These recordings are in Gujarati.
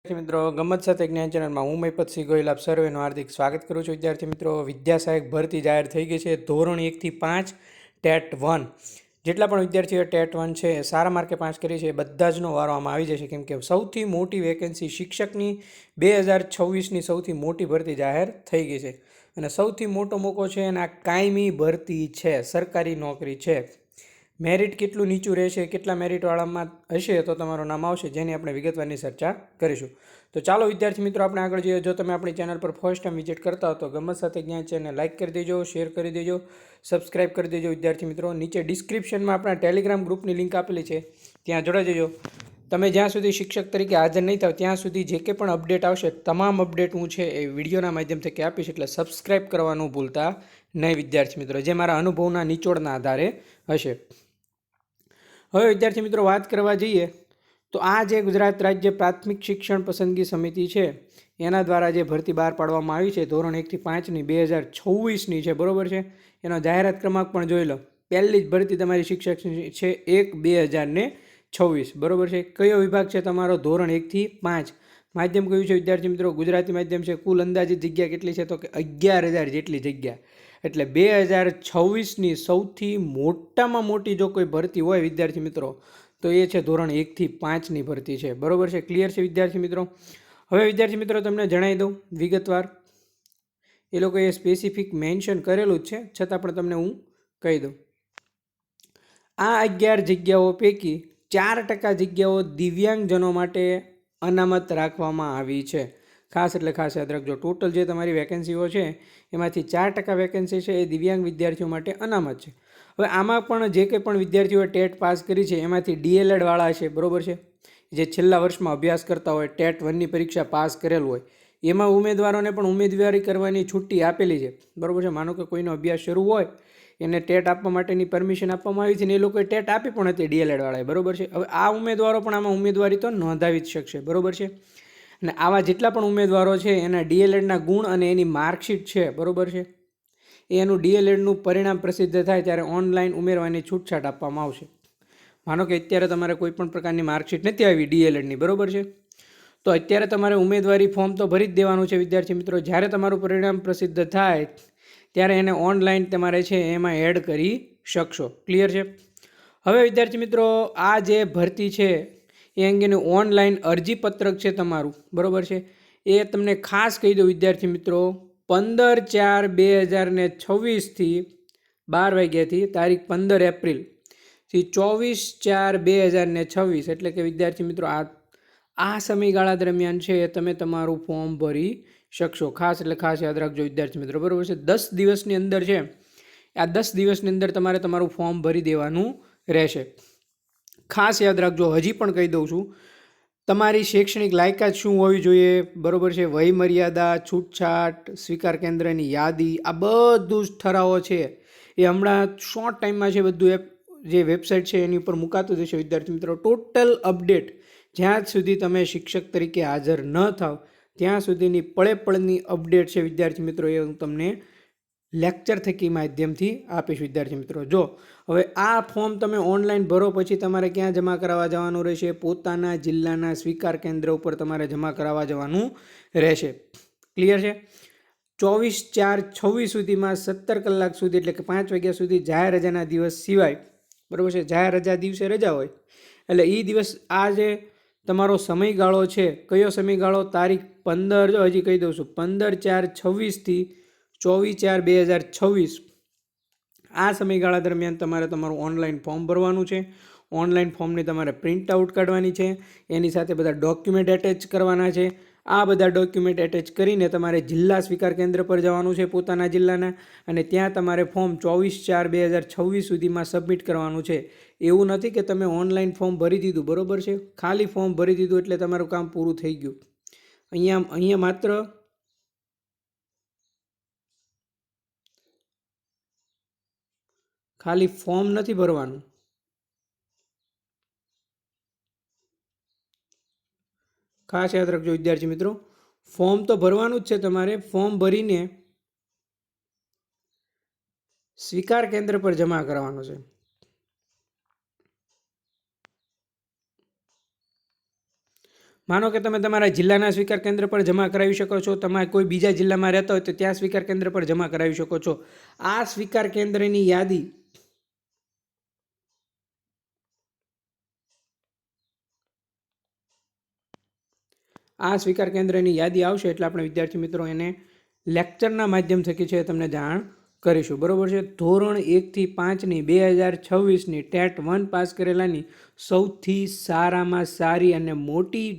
મિત્રો ગમત સાથે જ્ઞાન ચેનલમાં હું મહિપતસિંહ ગોહિલ આપ સર્વેનું હાર્દિક સ્વાગત કરું છું। વિદ્યાર્થી મિત્રો, વિદ્યા સહાયક ભરતી જાહેર થઈ ગઈ છે। ધોરણ 1 થી 5 ટેટ 1 જેટલા પણ વિદ્યાર્થીઓ ટેટ 1 છે સારા માર્કે પાસ કરી છે બધા જનો વારો આમાં આવી જશે, કેમ કે સૌથી મોટી વેકેન્સી શિક્ષકની 2026ની સૌથી મોટી ભરતી જાહેર થઈ ગઈ છે અને સૌથી મોટો મોકો છે અને આ કાયમી ભરતી છે, સરકારી નોકરી છે। મેરિટ કેટલું નીચું રહેશે, કેટલા મેરિટવાળામાં હશે તો તમારું નામ આવશે, જેની આપણે વિગતવારની ચર્ચા કરીશું। તો ચાલો વિદ્યાર્થી મિત્રો આપણે આગળ જઈએ। જો તમે આપણી ચેનલ પર ફર્સ્ટ ટાઈમ વિઝિટ કરતા હો તો ગમત સાથે જ્ઞાન ચેનલને લાઇક કરી દેજો, શેર કરી દેજો, સબસ્ક્રાઇબ કરી દેજો। વિદ્યાર્થી મિત્રો, નીચે ડિસ્ક્રિપ્શનમાં આપણા ટેલિગ્રામ ગ્રુપની લિંક આપેલી છે, ત્યાં જોડાઈ જજો। તમે જ્યાં સુધી શિક્ષક તરીકે હાજર નહીં થાવ ત્યાં સુધી જે કંઈ પણ અપડેટ આવશે તમામ અપડેટ હું છે એ વિડીયોના માધ્યમથી આપીશ, એટલે સબસ્ક્રાઇબ કરવાનું ભૂલતા નહીં વિદ્યાર્થી મિત્રો, જે મારા અનુભવના નિચોડના આધારે હશે। હવે વિદ્યાર્થી મિત્રો વાત કરવા જઈએ તો આ જે ગુજરાત રાજ્ય પ્રાથમિક શિક્ષણ પસંદગી સમિતિ છે એના દ્વારા જે ભરતી બહાર પાડવામાં આવી છે ધોરણ 1 થી 5ની 2026ની છે, બરાબર છે। એનો જાહેરાત ક્રમાંક પણ જોઈ લો। પહેલી જ ભરતી તમારી શિક્ષક છે 1/2026, બરાબર છે। કયો વિભાગ છે તમારો? ધોરણ 1 થી 5। માધ્યમ કયું છે વિદ્યાર્થી મિત્રો? ગુજરાતી માધ્યમ છે। કુલ અંદાજિત જગ્યા કેટલી છે તો કે 11,000 જેટલી જગ્યા, એટલે 2026ની સૌથી મોટામાં મોટી જો કોઈ ભરતી હોય વિદ્યાર્થી મિત્રો તો એ છે ધોરણ 1 થી 5ની ભરતી છે, બરાબર છે। ક્લિયર છે વિદ્યાર્થી મિત્રો? હવે વિદ્યાર્થી મિત્રો તમને જણાવી દઉં વિગતવાર, એ લોકોએ સ્પેસિફિક મેન્શન કરેલું જ છે છતાં પણ તમને હું કહી દઉં। આ 11 જગ્યાઓ પૈકી 4% જગ્યાઓ દિવ્યાંગજનો માટે અનામત રાખવામાં આવી છે। ખાસ એટલે ખાસ યાદ રાખજો, ટોટલ જે તમારી વેકેન્સીઓ છે એમાંથી 4% વેકેન્સી છે એ દિવ્યાંગ વિદ્યાર્થીઓ માટે અનામત છે। હવે આમાં પણ જે કંઈ પણ વિદ્યાર્થીઓએ ટેટ પાસ કરી છે એમાંથી ડીએલએડવાળા છે, બરાબર છે, જે છેલ્લા વર્ષમાં અભ્યાસ કરતા હોય, ટેટ 1ની પરીક્ષા પાસ કરેલ હોય, એમાં ઉમેદવારોને પણ ઉમેદવારી કરવાની છૂટી આપેલી છે, બરાબર છે। માનો કે કોઈનો અભ્યાસ શરૂ હોય એને ટેટ આપવા માટેની પરમિશન આપવામાં આવી છે ને એ લોકોએ ટેટ આપી પણ હતી ડીએલએડવાળાએ, બરાબર છે। હવે આ ઉમેદવારો પણ આમાં ઉમેદવારી તો નોંધાવી જ શકશે, બરાબર છે। અને આવા જેટલા પણ ઉમેદવારો છે એના ડીએલએડના ગુણ અને એની માર્કશીટ છે, બરાબર છે, એનું ડીએલએડનું પરિણામ પ્રસિદ્ધ થાય ત્યારે ઓનલાઈન ઉમેરવાની છૂટછાટ આપવામાં આવશે। માનો કે અત્યારે તમારે કોઈ પણ પ્રકારની માર્કશીટ નથી આવી ડીએલએડની, બરાબર છે, તો અત્યારે તમારે ઉમેદવારી ફોર્મ તો ભરી જ દેવાનું છે વિદ્યાર્થી મિત્રો। જ્યારે તમારું પરિણામ પ્રસિદ્ધ થાય ત્યારે એને ઓનલાઈન તમારે છે એમાં એડ કરી શકશો। ક્લિયર છે? હવે વિદ્યાર્થી મિત્રો આ જે ભરતી છે એ અંગેનું ઓનલાઈન અરજીપત્રક છે તમારું, બરાબર છે, એ તમને ખાસ કહી દઉં વિદ્યાર્થી મિત્રો 15/4/2026થી 12 વાગ્યાથી તારીખ 15 એપ્રિલથી 24/4/2026, એટલે કે વિદ્યાર્થી મિત્રો આ સમયગાળા દરમિયાન છે તમે તમારું ફોર્મ ભરી શકશો। ખાસ એટલે ખાસ યાદ રાખજો વિદ્યાર્થી મિત્રો, બરાબર છે। 10 દિવસની અંદર છે, આ 10 દિવસની અંદર તમારે તમારું ફોર્મ ભરી દેવાનું રહેશે। ખાસ યાદ રાખજો, હજી પણ કહી દઉં છું, તમારી શૈક્ષણિક લાયકાત શું હોવી જોઈએ, બરાબર છે, વય મર્યાદા, છૂટછાટ, સ્વીકાર કેન્દ્રની યાદી, આ બધું જ ઠરાવો છે એ હમણાં શોર્ટ ટાઈમમાં છે બધું જે વેબસાઇટ છે એની ઉપર મુકાતું જશે વિદ્યાર્થી મિત્રો। ટોટલ અપડેટ જ્યાં સુધી તમે શિક્ષક તરીકે હાજર ન થાવ ત્યાં સુધીની પળેપળની અપડેટ છે વિદ્યાર્થી મિત્રો, એ હું તમને લેક્ચર થકી માધ્યમથી આપીશ વિદ્યાર્થી મિત્રો। જો હવે આ ફોર્મ તમે ઓનલાઈન ભરો પછી તમારે ક્યાં જમા કરાવવા જવાનું રહેશે? પોતાના જિલ્લાના સ્વીકાર કેન્દ્ર ઉપર તમારે જમા કરાવવા જવાનું રહેશે। ક્લિયર છે? 24/4/26 સુધીમાં 17 કલાક સુધી, એટલે કે 5 વાગ્યા સુધી જાહેર રજાના દિવસ સિવાય, બરાબર છે, જાહેર રજા દિવસે રજા હોય એટલે એ દિવસ આ જે તમારો સમયગાળો છે, કયો સમયગાળો? તારીખ 15, જો હજી કહી દઉં છું, 15/4/26થી 24/4/2026 આ સમયગાળા દરમિયાન તમારે તમારું ઓનલાઈન ફોર્મ ભરવાનું છે। ઓનલાઈન ફોર્મની તમારે પ્રિન્ટ આઉટ કાઢવાની છે, એની સાથે બધા ડોક્યુમેન્ટ એટેચ કરવાના છે। આ બધા ડોક્યુમેન્ટ એટેચ કરીને તમારે જિલ્લા સ્વીકાર કેન્દ્ર પર જવાનું છે પોતાના જિલ્લાના, અને ત્યાં તમારે ફોર્મ 24/4/2026 સુધીમાં સબમિટ કરવાનું છે। એવું નથી કે તમે ઓનલાઈન ફોર્મ ભરી દીધું, બરાબર છે, ખાલી ફોર્મ ભરી દીધું એટલે તમારું કામ પૂરું થઈ ગયું। અહીંયા માત્ર ખાલી ફોર્મ નથી ભરવાનું, ખાસ યાદ રાખજો વિદ્યાર્થી મિત્રો, ફોર્મ તો ભરવાનું જ છે તમારે। ફોર્મ ભરીને સ્વીકાર કેન્દ્ર પર જમા કરવાનું છે। માનો કે તમે તમારા જિલ્લાના સ્વીકાર કેન્દ્ર પર જમા કરાવી શકો છો, તમે કોઈ બીજા જિલ્લામાં રહેતા હોય તો ત્યાં સ્વીકાર કેન્દ્ર પર જમા કરાવી શકો છો. આ સ્વીકાર કેન્દ્રની યાદી આવશે એટલે આપણે વિદ્યાર્થી મિત્રો એને લેક્ચરના માધ્યમ થકી છે તમને જાણ કરીશું. બરોબર છે. ધોરણ 1 થી 5ની 2026ની ટેટ 1 પાસ કરેલાની સૌથી સારામાં સારી અને મોટી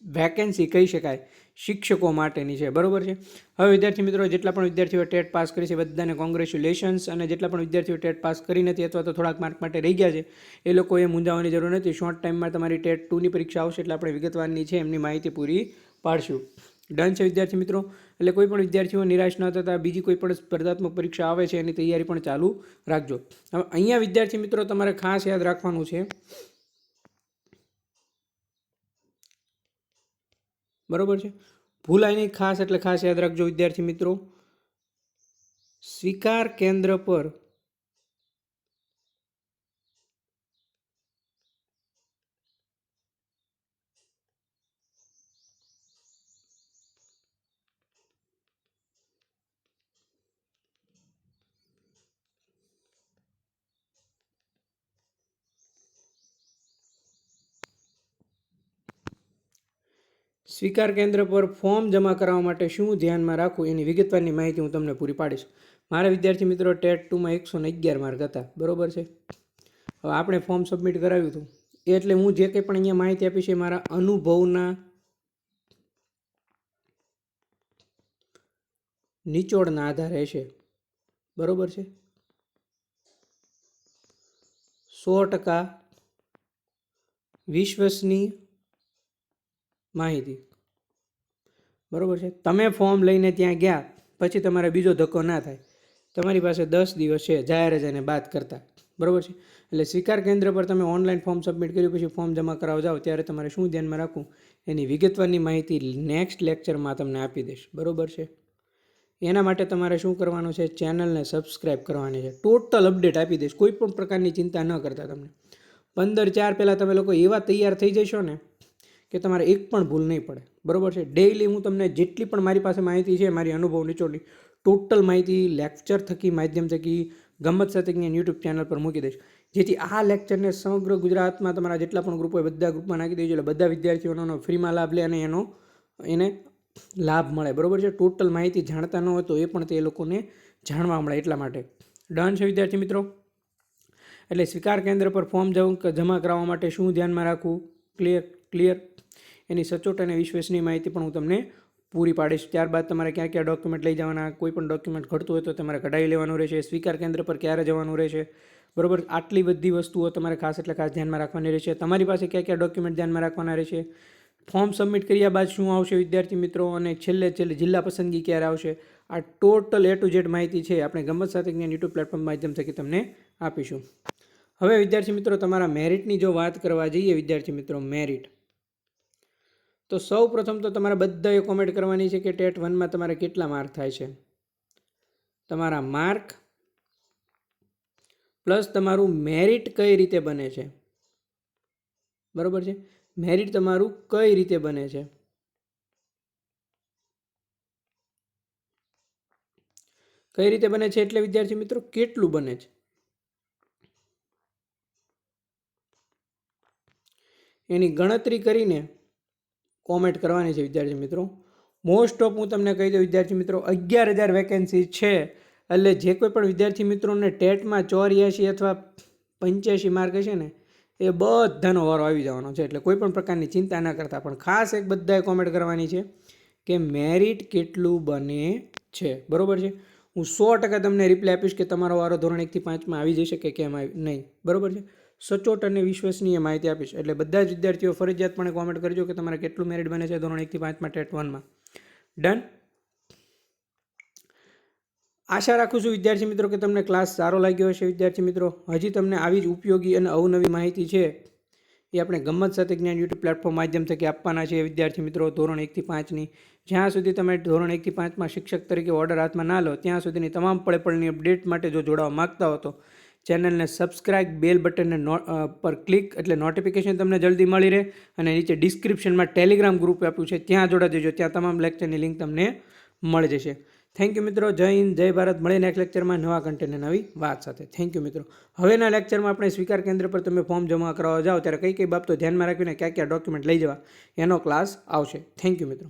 વેકેન્સી કહી શકાય શિક્ષકો માટેની છે. બરોબર છે. હવે વિદ્યાર્થી મિત્રો જેટલા પણ વિદ્યાર્થીઓ ટેટ પાસ કરી છે બધાને કોંગ્રેચ્યુલેશન્સ, અને જેટલા પણ વિદ્યાર્થીઓ ટેટ પાસ કરી નથી અથવા તો થોડાક માર્ક માટે રહી ગયા છે એ લોકોએ મૂંઝાવાની જરૂર નથી. શોર્ટ ટાઈમમાં તમારી ટેટ 2ની પરીક્ષા આવશે એટલે આપણે વિગતવારની છે એમની માહિતી પૂરી પાડશું. ડન છે વિદ્યાર્થી મિત્રો. એટલે કોઈ પણ વિદ્યાર્થીઓ નિરાશ ન થતા બીજી કોઈ પણ સ્પર્ધાત્મક પરીક્ષા આવે છે એની તૈયારી પણ ચાલુ રાખજો. હવે અહીંયા વિદ્યાર્થી મિત્રો તમારે ખાસ યાદ રાખવાનું છે, બરોબર છે, ભૂલાય નહીં ખાસ, એટલે ખાસ યાદ રાખજો વિદ્યાર્થી મિત્રો. સ્વીકાર કેન્દ્ર પર સ્વીકાર કેન્દ્ર પર ફોર્મ જમા કરાવવા માટે શું ધ્યાનમાં રાખવું એની વિગતવારની માહિતી હું તમને પૂરી પાડીશ. મારા વિદ્યાર્થી મિત્રો ટેટ 2માં 111 માર્ક હતા. બરોબર છે. હવે આપણે ફોર્મ સબમિટ કરાવ્યું હતું એટલે હું જે કંઈ પણ અહીંયા માહિતી આપીશ એ મારા અનુભવના નિચોડના આધારે છે. બરોબર છે. 100% વિશ્વસનીય માહિતી. બરોબર છે. તમે ફોર્મ લઈને ત્યાં ગયા પછી તમારે બીજો ધક્કો ના થાય. તમારી પાસે 10 દિવસ છે જાહેર રજાને બાદ કરતા. બરોબર છે. એટલે સ્વીકાર કેન્દ્ર પર તમે ઓનલાઈન ફોર્મ સબમિટ કર્યું પછી ફોર્મ જમા કરાવવા જાઓ ત્યારે તમારે શું ધ્યાનમાં રાખવું એની વિગતવારની માહિતી નેક્સ્ટ લેક્ચરમાં તમને આપી દઈશ. બરોબર છે. એના માટે તમારે શું કરવાનું છે, ચેનલને સબસ્ક્રાઈબ કરવાની છે. ટોટલ અપડેટ આપી દઈશ, કોઈ પણ પ્રકારની ચિંતા ન કરતા. તમને 15/4 પહેલાં તમે લોકો એવા તૈયાર થઈ જશો ને કે તમારે એક પણ ભૂલ નહીં પડે. બરોબર છે. ડેઇલી હું તમને જેટલી પણ મારી પાસે માહિતી છે મારી અનુભવ નિચોડની ટોટલ માહિતી લેક્ચર થકી માધ્યમ થકી ગમ્મત સાથે યુટ્યુબ ચેનલ પર મૂકી દઈશ, જેથી આ લેક્ચરને સમગ્ર ગુજરાતમાં તમારા જેટલા પણ ગ્રુપ હોય બધા ગ્રુપમાં નાખી દેજો એટલે બધા વિદ્યાર્થીઓનો ફ્રીમાં લાભ લે અને એને લાભ મળે. બરોબર છે. ટોટલ માહિતી જાણતા ન હોય તો એ પણ તે લોકોને જાણવા મળે એટલા માટે. ડન છે વિદ્યાર્થી મિત્રો. એટલે સ્વીકાર કેન્દ્ર પર ફોર્મ જમા કરાવવા માટે શું ધ્યાનમાં રાખવું, ક્લિયર. એની સચોટ અને વિશ્વસનીય માહિતી પણ હું તમને પૂરી પાડીશ. ત્યારબાદ તમારે ક્યાં ક્યાં ડોક્યુમેન્ટ લઈ જવાના, કોઈ પણ ડોક્યુમેન્ટ ઘટતું હોય તો તમારે કઢાવી લેવાનું રહેશે, સ્વીકાર કેન્દ્ર પર ક્યારે જવાનું રહેશે. બરોબર. આટલી બધી વસ્તુઓ તમારે ખાસ ધ્યાનમાં રાખવાની રહેશે. તમારી પાસે ક્યાં ક્યાં ડોક્યુમેન્ટ ધ્યાનમાં રાખવાના રહેશે, ફોર્મ સબમિટ કર્યા બાદ શું આવશે વિદ્યાર્થી મિત્રો, અને છેલ્લે જિલ્લા પસંદગી ક્યારે આવશે, આ ટોટલ A to Z માહિતી છે આપણે ગમ્મત સાથે જ્ઞાન યુટ્યુબ પ્લેટફોર્મ માધ્યમ થકી તમને આપીશું. હવે વિદ્યાર્થી મિત્રો તમારા મેરિટની જો વાત કરવા જઈએ વિદ્યાર્થી મિત્રો, મેરિટ તો સૌ પ્રથમ તો તમારે બધાએ કોમેન્ટ કરવાની છે કે ટેટ 1માં તમારે કેટલા માર્ક થાય છે. તમારા માર્ક પ્લસ તમારું મેરિટ કઈ રીતે બને છે. બરોબર છે. મેરિટ તમારું કઈ રીતે બને છે, કઈ રીતે બને છે એટલે વિદ્યાર્થી મિત્રો કેટલું બને છે એની ગણતરી કરીને કોમેન્ટ કરવાની છે વિદ્યાર્થી મિત્રો. મોસ્ટ ઓફ હું તમને કહી દઉં વિદ્યાર્થી મિત્રો 11,000 વેકેન્સી છે એટલે જે કોઈ પણ વિદ્યાર્થી મિત્રોને ટેટમાં 84 અથવા 85 માર્ક હશે ને એ બધાનો વારો આવી જવાનો છે. એટલે કોઈ પણ પ્રકારની ચિંતા ન કરતા, પણ ખાસ એક બધાએ કોમેન્ટ કરવાની છે કે મેરિટ કેટલું બને છે. બરોબર છે. હું 100% તમને રિપ્લાય આપીશ કે તમારો વારો ધોરણ 1 થી 5માં આવી જશે કે કેમ નહીં. બરોબર છે. સચોટ અને વિશ્વસનીય માહિતી આપીશ. એટલે બધા જ વિદ્યાર્થીઓ ફરજિયાતપણે કોમેન્ટ કરજો કે તમારે કેટલું મેરિટ બને છે ધોરણ 1 થી 5માં ટેટ 1માં. ડન. આશા રાખું છું વિદ્યાર્થી મિત્રો કે તમને ક્લાસ સારો લાગ્યો હશે. વિદ્યાર્થી મિત્રો હજી તમને આવી જ ઉપયોગી અને અવનવી માહિતી છે એ આપણે ગમ્મત સાથે જ્ઞાન યુટ્યુબ પ્લેટફોર્મ માધ્યમ થકી આપવાના છે વિદ્યાર્થી મિત્રો ધોરણ 1 થી 5ની. જ્યાં સુધી તમે ધોરણ 1 થી 5માં શિક્ષક તરીકે ઓર્ડર હાથમાં ના લો ત્યાં સુધીની તમામ પળે પળની અપડેટ માટે જો જોડાવા માગતા હો તો ચેનલને સબસ્ક્રાઇબ, બેલ બટનને પર ક્લિક એટલે નોટિફિકેશન તમને જલ્દી મળી રહે. અને નીચે ડિસ્ક્રિપ્શનમાં ટેલિગ્રામ ગ્રુપ આપ્યું છે, ત્યાં જોડાઈ દેજો. ત્યાં તમામ લેક્ચરની લિંક તમને મળી જશે. થેન્ક યુ મિત્રો. જય હિન્દ, જય ભારત. મળીએ નેક્સ્ટ લેક્ચરમાં નવા કન્ટેન્ટ નવી વાત સાથે. થેન્ક યુ મિત્રો. હવેના લેક્ચરમાં આપણે સ્વીકાર કેન્દ્ર પર તમે ફોર્મ જમા કરાવવા જાઓ ત્યારે કઈ કઈ બાબતો ધ્યાનમાં રાખીને કયા કયા ડોક્યુમેન્ટ લઈ જવા એનો ક્લાસ આવશે. થેન્ક યુ મિત્રો.